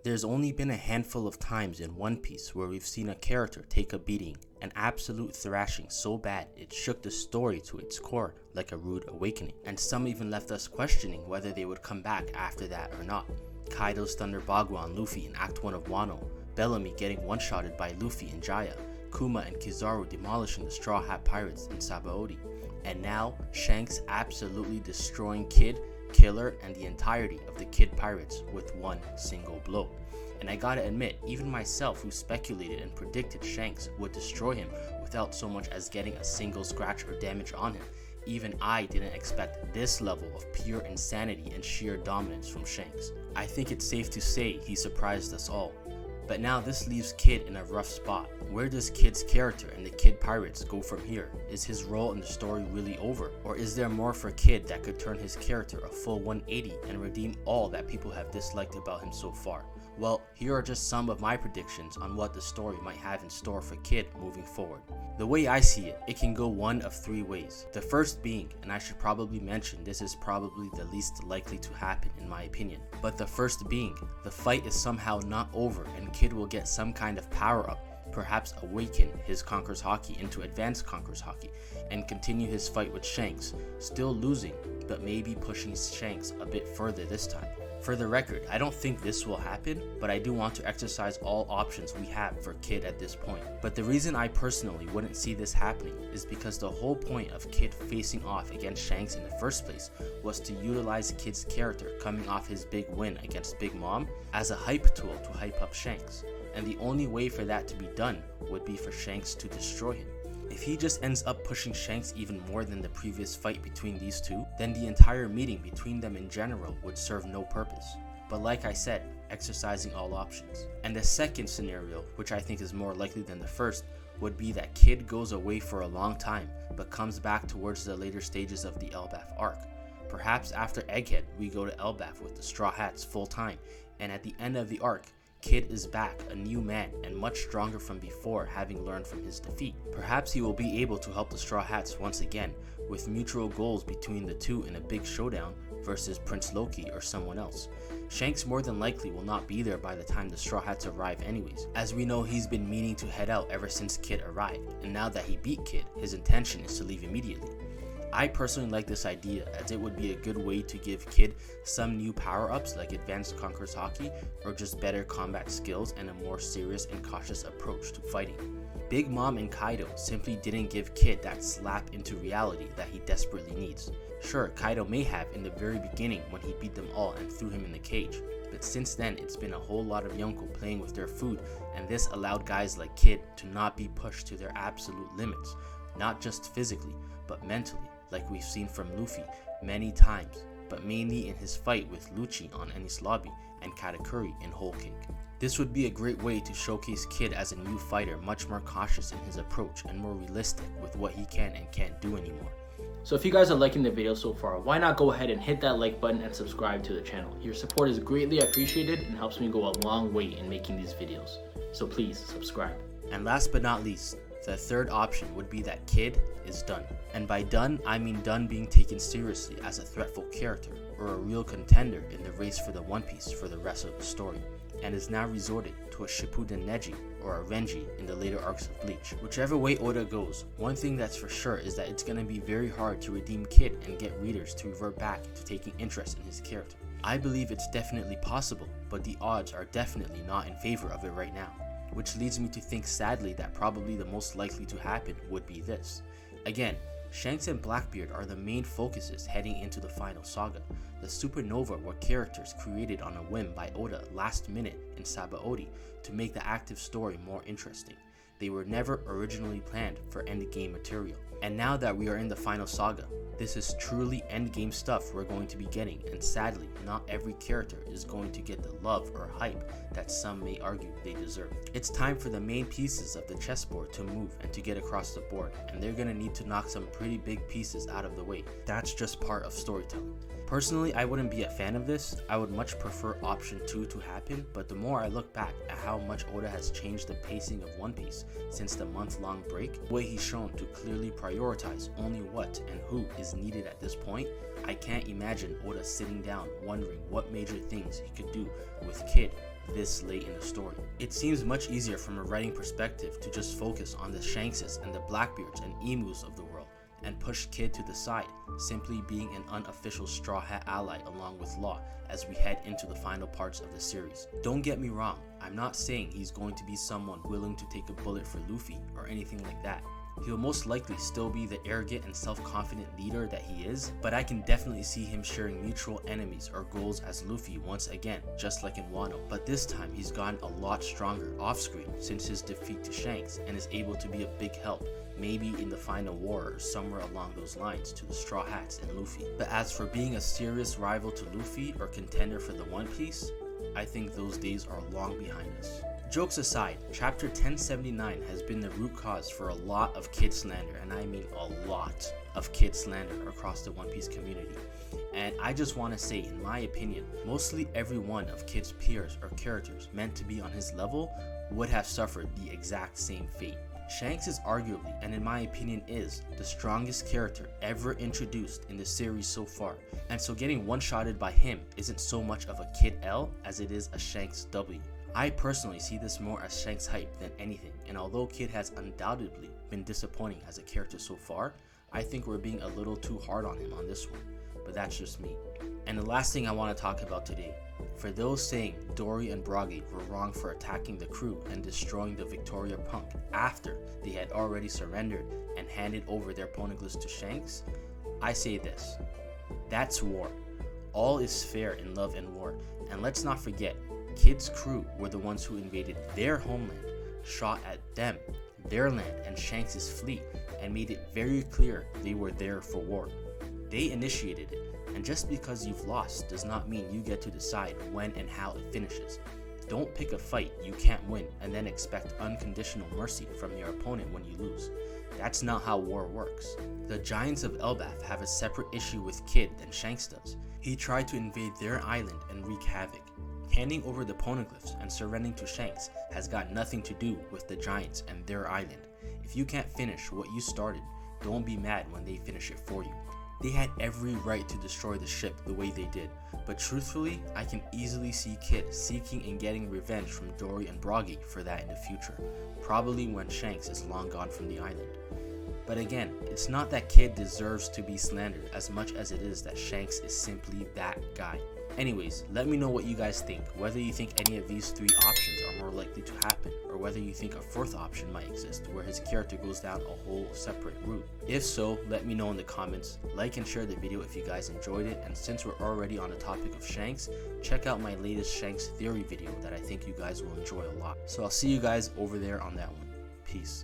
There's only been a handful of times in One Piece where we've seen a character take a beating, an absolute thrashing so bad it shook the story to its core like a rude awakening, and some even left us questioning whether they would come back after that or not. Kaido's Thunder Bagua on Luffy in Act 1 of Wano, Bellamy getting one-shotted by Luffy and Jaya, Kuma and Kizaru demolishing the Straw Hat Pirates in Sabaody, and now Shanks absolutely destroying Kid, Killer, and the entirety of the Kid Pirates with one single blow. And I gotta admit, even myself who speculated and predicted Shanks would destroy him without so much as getting a single scratch or damage on him, even I didn't expect this level of pure insanity and sheer dominance from Shanks. I think it's safe to say he surprised us all. But now this leaves Kid in a rough spot. Where does Kid's character and the Kid Pirates go from here? Is his role in the story really over? Or is there more for Kid that could turn his character a full 180 and redeem all that people have disliked about him so far? Well, here are just some of my predictions on what the story might have in store for Kid moving forward. The way I see it, it can go one of three ways. The first being, and I should probably mention this is probably the least likely to happen in my opinion, but the first being, the fight is somehow not over and Kid will get some kind of power up, perhaps awaken his Conqueror's Haki into advanced Conqueror's Haki, and continue his fight with Shanks, still losing, but maybe pushing Shanks a bit further this time. For the record, I don't think this will happen, but I do want to exercise all options we have for Kid at this point. But the reason I personally wouldn't see this happening is because the whole point of Kid facing off against Shanks in the first place was to utilize Kid's character coming off his big win against Big Mom as a hype tool to hype up Shanks, and the only way for that to be done would be for Shanks to destroy him. If he just ends up pushing Shanks even more than the previous fight between these two, then the entire meeting between them in general would serve no purpose. But like I said, exercising all options. And the second scenario, which I think is more likely than the first, would be that Kid goes away for a long time, but comes back towards the later stages of the Elbaf arc. Perhaps after Egghead, we go to Elbaf with the Straw Hats full time, and at the end of the arc, Kid is back, a new man, and much stronger from before, having learned from his defeat. Perhaps he will be able to help the Straw Hats once again, with mutual goals between the two in a big showdown versus Prince Loki or someone else. Shanks more than likely will not be there by the time the Straw Hats arrive anyways, as we know he's been meaning to head out ever since Kid arrived, and now that he beat Kid, his intention is to leave immediately. I personally like this idea, as it would be a good way to give Kid some new power-ups like advanced Conqueror's Haki, or just better combat skills and a more serious and cautious approach to fighting. Big Mom and Kaido simply didn't give Kid that slap into reality that he desperately needs. Sure, Kaido may have in the very beginning when he beat them all and threw him in the cage, but since then it's been a whole lot of Yonko playing with their food, and this allowed guys like Kid to not be pushed to their absolute limits, not just physically, but mentally, like we've seen from Luffy many times, but mainly in his fight with Lucci on Enies Lobby and Katakuri in Whole Cake. This would be a great way to showcase Kid as a new fighter, much more cautious in his approach and more realistic with what he can and can't do anymore. So if you guys are liking the video so far, why not go ahead and hit that like button and subscribe to the channel. Your support is greatly appreciated and helps me go a long way in making these videos. So please subscribe. And last but not least, the third option would be that Kid is done. And by done, I mean done being taken seriously as a threatful character or a real contender in the race for the One Piece for the rest of the story, and is now resorted to a Shippuden Neji or a Renji in the later arcs of Bleach. Whichever way Oda goes, one thing that's for sure is that it's going to be very hard to redeem Kid and get readers to revert back to taking interest in his character. I believe it's definitely possible, but the odds are definitely not in favor of it right now. Which leads me to think sadly that probably the most likely to happen would be this. Again, Shanks and Blackbeard are the main focuses heading into the final saga. The Supernova were characters created on a whim by Oda last minute in Sabaody to make the active story more interesting. They were never originally planned for endgame material. And now that we are in the final saga, this is truly endgame stuff we're going to be getting, and sadly, not every character is going to get the love or hype that some may argue they deserve. It's time for the main pieces of the chessboard to move and to get across the board, and they're gonna need to knock some pretty big pieces out of the way. That's just part of storytelling. Personally, I wouldn't be a fan of this. I would much prefer option 2 to happen, but the more I look back at how much Oda has changed the pacing of One Piece since the month-long break, the way he's shown to clearly prioritize only what and who is needed at this point, I can't imagine Oda sitting down wondering what major things he could do with Kid this late in the story. It seems much easier from a writing perspective to just focus on the Shankses and the Blackbeards and Emus of the world, and push Kid to the side, simply being an unofficial Straw Hat ally along with Law as we head into the final parts of the series. Don't get me wrong, I'm not saying he's going to be someone willing to take a bullet for Luffy or anything like that. He'll most likely still be the arrogant and self-confident leader that he is, but I can definitely see him sharing mutual enemies or goals as Luffy once again, just like in Wano. But this time he's gotten a lot stronger off-screen since his defeat to Shanks and is able to be a big help, maybe in the final war or somewhere along those lines, to the Straw Hats and Luffy. But as for being a serious rival to Luffy or contender for the One Piece, I think those days are long behind us. Jokes aside, chapter 1079 has been the root cause for a lot of kid slander, and I mean a lot of kid slander across the One Piece community. And I just want to say, in my opinion, mostly every one of Kid's peers or characters meant to be on his level would have suffered the exact same fate. Shanks is arguably, and in my opinion is, the strongest character ever introduced in the series so far, and so getting one-shotted by him isn't so much of a Kid L as it is a Shanks W. I personally see this more as Shanks hype than anything, and although Kid has undoubtedly been disappointing as a character so far, I think we're being a little too hard on him on this one, but that's just me. And the last thing I want to talk about today, for those saying Dorry and Broggy were wrong for attacking the crew and destroying the Victoria Punk after they had already surrendered and handed over their poneglyphs to Shanks, I say this: that's war. All is fair in love and war, and let's not forget, Kid's crew were the ones who invaded their homeland, shot at them, their land and Shanks' fleet, and made it very clear they were there for war. They initiated it, and just because you've lost does not mean you get to decide when and how it finishes. Don't pick a fight you can't win and then expect unconditional mercy from your opponent when you lose. That's not how war works. The Giants of Elbaf have a separate issue with Kid than Shanks does. He tried to invade their island and wreak havoc. Handing over the poneglyphs and surrendering to Shanks has got nothing to do with the Giants and their island. If you can't finish what you started, don't be mad when they finish it for you. They had every right to destroy the ship the way they did, but truthfully, I can easily see Kid seeking and getting revenge from Dorry and Broggy for that in the future, probably when Shanks is long gone from the island. But again, it's not that Kid deserves to be slandered as much as it is that Shanks is simply that guy. Anyways, let me know what you guys think, whether you think any of these three options are more likely to happen, or whether you think a fourth option might exist where his character goes down a whole separate route. If so, let me know in the comments. Like and share the video if you guys enjoyed it, and since we're already on the topic of Shanks, check out my latest Shanks theory video that I think you guys will enjoy a lot. So I'll see you guys over there on that one. Peace.